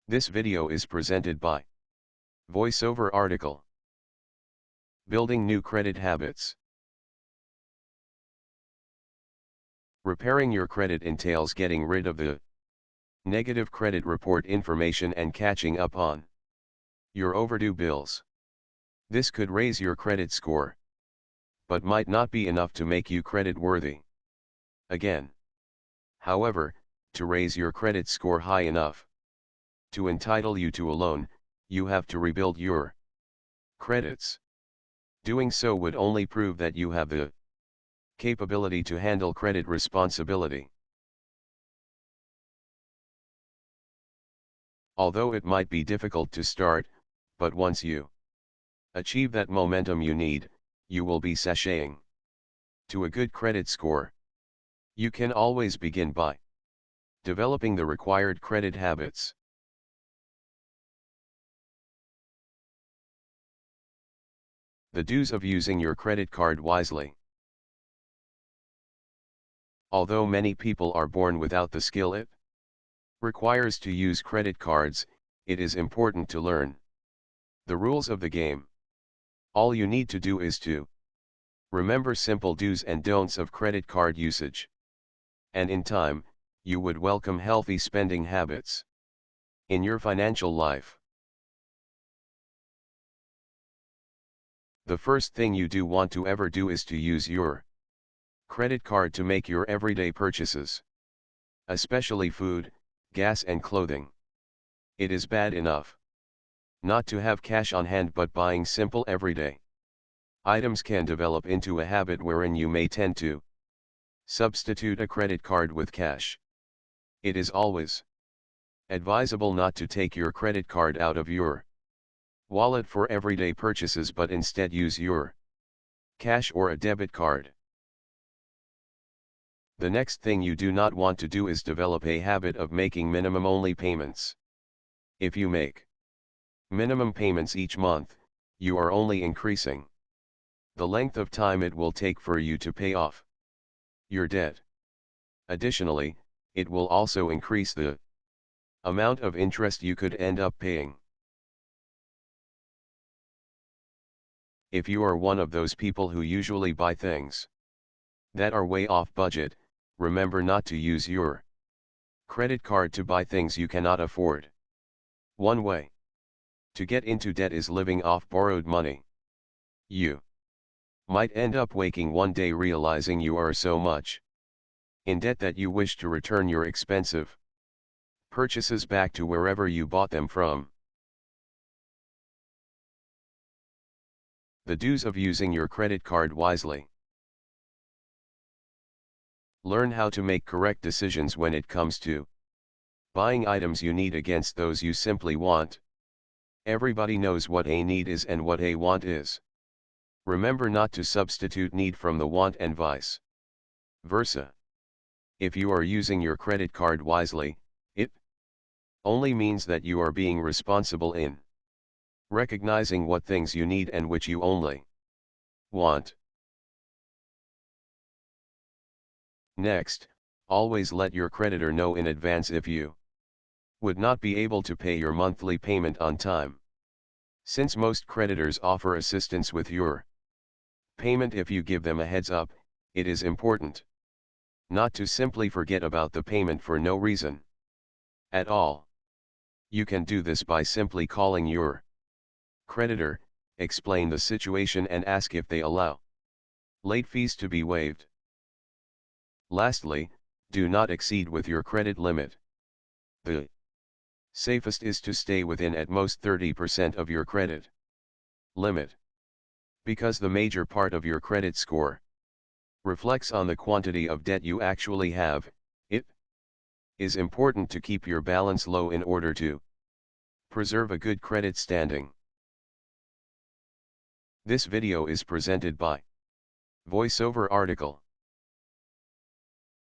This video is presented by VoiceOver article. Building new credit habits. Repairing your credit entails getting rid of the negative credit report information and catching up on your overdue bills. This could raise your credit score, but might not be enough to make you credit worthy again. However, to raise your credit score high enough to entitle you to a loan, you have to rebuild your credits. Doing so would only prove that you have the capability to handle credit responsibility. Although it might be difficult to start, but once you achieve that momentum you need, you will be sashaying to a good credit score. You can always begin by developing the required credit habits. The do's of using your credit card wisely. Although many people are born without the skill it requires to use credit cards, it is important to learn the rules of the game. All you need to do is to remember simple do's and don'ts of credit card usage. And in time, you would welcome healthy spending habits in your financial life. The first thing you do want to ever do is to use your credit card to make your everyday purchases, especially food, gas and clothing. It is bad enough not to have cash on hand, but buying simple everyday items can develop into a habit wherein you may tend to substitute a credit card with cash. It is always advisable not to take your credit card out of your wallet for everyday purchases, but instead use your cash or a debit card. The next thing you do not want to do is develop a habit of making minimum only payments. If you make minimum payments each month, you are only increasing the length of time it will take for you to pay off your debt. Additionally, it will also increase the amount of interest you could end up paying. If you are one of those people who usually buy things that are way off budget, remember not to use your credit card to buy things you cannot afford. One way to get into debt is living off borrowed money. You might end up waking one day realizing you are so much in debt that you wish to return your expensive purchases back to wherever you bought them from. The do's of using your credit card wisely. Learn how to make correct decisions when it comes to buying items you need against those you simply want. Everybody knows what a need is and what a want is. Remember not to substitute need from the want and vice versa. If you are using your credit card wisely, it only means that you are being responsible in recognizing what things you need and which you only want. Next, always let your creditor know in advance if you would not be able to pay your monthly payment on time. Since most creditors offer assistance with your payment if you give them a heads up, it is important not to simply forget about the payment for no reason at all. You can do this by simply calling your creditor, explain the situation and ask if they allow late fees to be waived. Lastly, do not exceed with your credit limit. The safest is to stay within at most 30% of your credit limit. Because the major part of your credit score reflects on the quantity of debt you actually have, it is important to keep your balance low in order to preserve a good credit standing. This video is presented by VoiceOver article.